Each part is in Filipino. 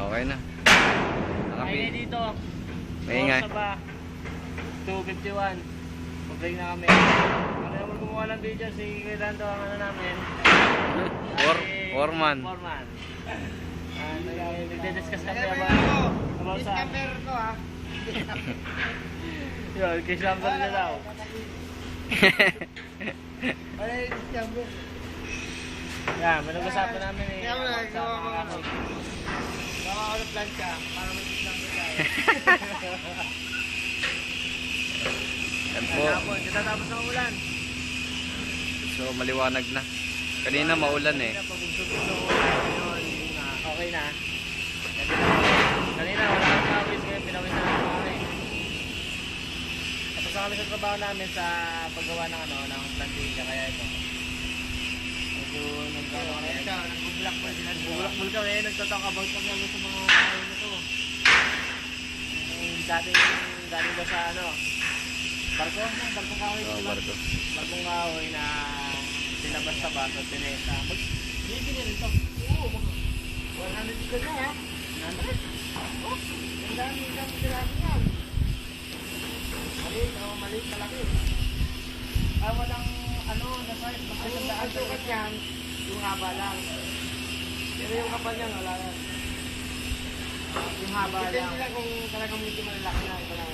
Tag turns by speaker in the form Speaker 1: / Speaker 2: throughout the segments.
Speaker 1: Okay na.
Speaker 2: Ay dito.
Speaker 1: Maingay.
Speaker 2: Sa ba? 251. Pag-break na kami. Ano naman gumawa ng video si Rolando ang ano namin.
Speaker 1: Foreman.
Speaker 2: Foreman. Nagde-discuss kami about sa...
Speaker 3: Discover ko ha.
Speaker 2: Yun, case number na daw.
Speaker 3: Ay, discover.
Speaker 2: Yan, manag-usapan namin eh.
Speaker 3: Kaya mo na,
Speaker 2: Sa
Speaker 3: gawa ko
Speaker 2: mga
Speaker 3: ako. Gawa ko ng plancha para may discover tayo.
Speaker 1: Yan po.
Speaker 2: Hapon, katatapos ng ulan.
Speaker 1: So maliwanag na. Kanina maulan eh.
Speaker 2: Okay na. Kanina wala kang pawis, ngayon pinawis na lang kami. Tapos kami sa trabaho namin sa paggawa ng ano, ng plantilla, kaya ito. Medyo nagbubulak-bul kami, nagtatalk about kami sa mga kain na to. Yung dating galing daw sa ano, barkong kahoy.
Speaker 1: Oh, barko.
Speaker 2: Barkong kahoy na sinabas sa bus at pinesa. Bibili rin ito. Oo, 100 ka na ha. 100? Oh, ang dami sinabi yan. Maliit, malaki. Walang ano, na-size. Ang sukat yan, yung haba lang. Pero yung kapal niyan, wala yan. Yung haba lang. Depende lang kung talagang medyo malalaki na. Ito lang.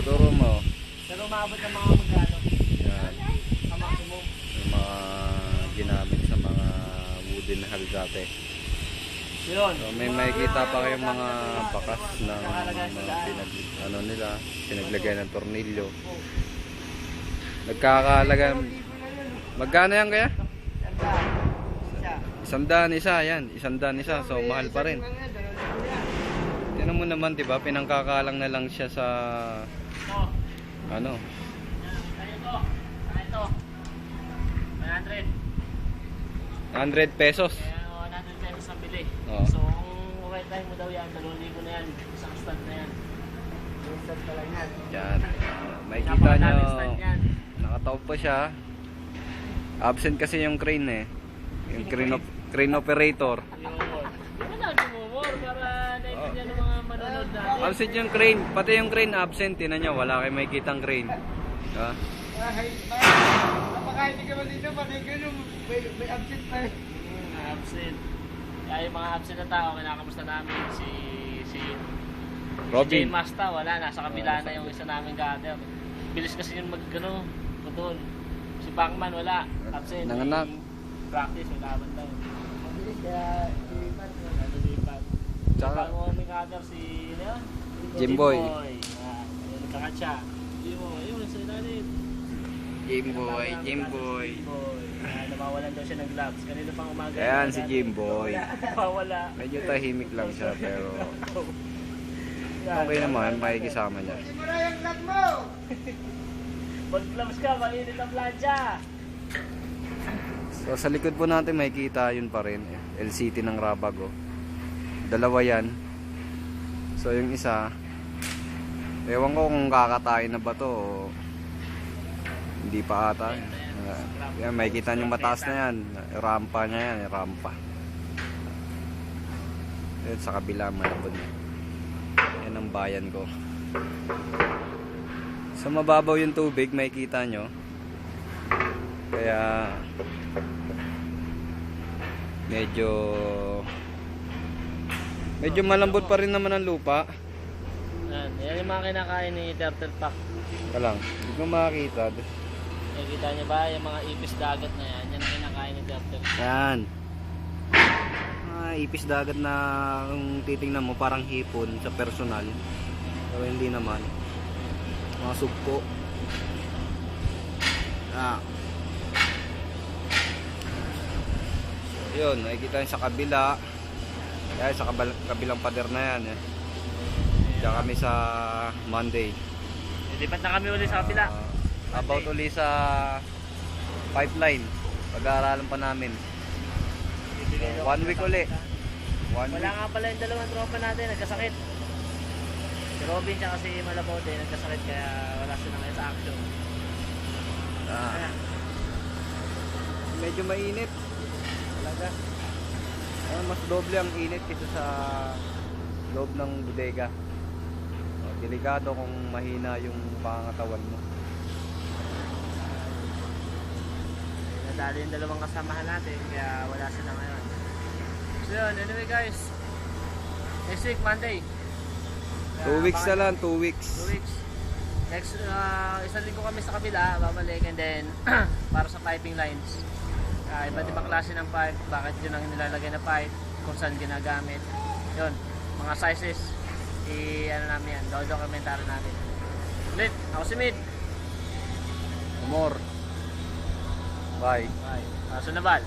Speaker 1: Turo mo.
Speaker 2: Pero umabot ng mga magkano.
Speaker 1: Yan.
Speaker 2: Ang maximum.
Speaker 1: Yung mga ginamit sa mga wooden hull dati.
Speaker 2: Yun.
Speaker 1: So may makikita pa kayong mga bakas ng mga pinaglagay ng tornilyo. Nagkakalaga. Magkano yan kaya? 100 isa, yan. 100 isa. So mahal pa rin. Tingnan mo naman, 'di ba? Pinangkakalang na lang siya sa ano?
Speaker 2: Ito.
Speaker 1: 100 pesos.
Speaker 2: 100 pesos ang bili.
Speaker 1: Oo.
Speaker 2: So, kung right time mo daw yan, 2,000 na yan. Isang stand na yan. Isang stand pa lang yan.
Speaker 1: Yan. Makikita nyo,
Speaker 2: Stand yan.
Speaker 1: nakataob pa siya. Absent kasi yung crane eh. Yung crane operator.
Speaker 2: Yun. Hindi na sumumor para naintindihan ng mga manonood natin.
Speaker 1: Absent yung crane. Pati yung crane absent. Tinan nyo, wala kayo makikitang crane. Ha?
Speaker 3: Baka hindi ka ba dito, pati ganun, may absent pa.
Speaker 2: Absent. Kaya yung mga absent na tao, kinakamusta namin si
Speaker 1: Robin.
Speaker 2: Jane Masta, wala. Nasa kabila na yung isa namin gather. Bilis kasi yung magano, doon. Si Bangman, wala. Absent.
Speaker 1: Nanganak.
Speaker 2: Practice, wala man daw.
Speaker 3: Mabilis, kaya lilipat.
Speaker 2: Nalilipat.
Speaker 1: Tsaka,
Speaker 2: Pang-uwaming gather si, ano yun?
Speaker 1: Jimboy.
Speaker 2: Nagkakatsa. Yun, sa ilalim.
Speaker 1: Jimboy.
Speaker 2: Jimboy. Nawawalan daw siya ng gloves. Kanina pang umaga.
Speaker 1: Ayan si Jimboy.
Speaker 2: Nawawala.
Speaker 1: Medyo tahimik lang siya pero okay naman, makikisama niya.
Speaker 3: Simula yung vlog mo!
Speaker 2: Mag-gloves ka, mainit ang plancha.
Speaker 1: So sa likod po natin makikita yun pa rin. LCT ng Rabago. Dalawa yan. So yung isa, ewan ko kung kakatayin na ba to o hindi pa ata. Yan, makikita nyo mataas na yan. Rampa niya yan, rampa. Yan sa kabila malabon. Yan ang bayan ko. So mababaw yung tubig, makikita nyo. Kaya medyo malambot pa rin naman ang lupa.
Speaker 2: Yan yung mga kinakain ni Turtle Pack.
Speaker 1: Walang, hindi ko makakita.
Speaker 2: Nakikita niyo ba yung mga ipis dagat na yan? Yan ang kinakain ni Turtle.
Speaker 1: Yan. Ipis dagat na kung titingnan mo parang hipon sa personal. Pero hindi naman. Mga sugpo. So, yun, nakikita nyo sa kabila. Kaya sa kabilang pader na yan eh. Diyan kami sa Monday.
Speaker 2: Lipat na kami ulit sa kapila.
Speaker 1: About uli sa pipeline. Pag-aaralan pa namin. 1 week uli.
Speaker 2: Wala nga pala yung dalawang tropa natin, nagkasakit. Si Robin siya kasi Malabote, nagkasakit kaya wala sila ngayon sa action.
Speaker 1: Medyo mainit.
Speaker 2: Talaga.
Speaker 1: mas doble ang init kaysa sa loob ng bodega. Delikado kung mahina yung pangangatawan mo.
Speaker 2: Nadali yung dalawang kasamahan natin, kaya wala sila ngayon. So yun, anyway guys, next week, Monday.
Speaker 1: 2 weeks na lang, 2 weeks.
Speaker 2: 2 weeks. Next, isang linggo kami sa kabila, babalik, and then para sa piping lines. Iba't ibang klase ng pipe, bakit yun ang nilalagay na pipe, kung saan ginagamit. Yun, mga sizes, ano namin yan, dokumentary namin. Ulit, ako si Mid.
Speaker 1: More. Bye.
Speaker 2: Bye. Sunabal.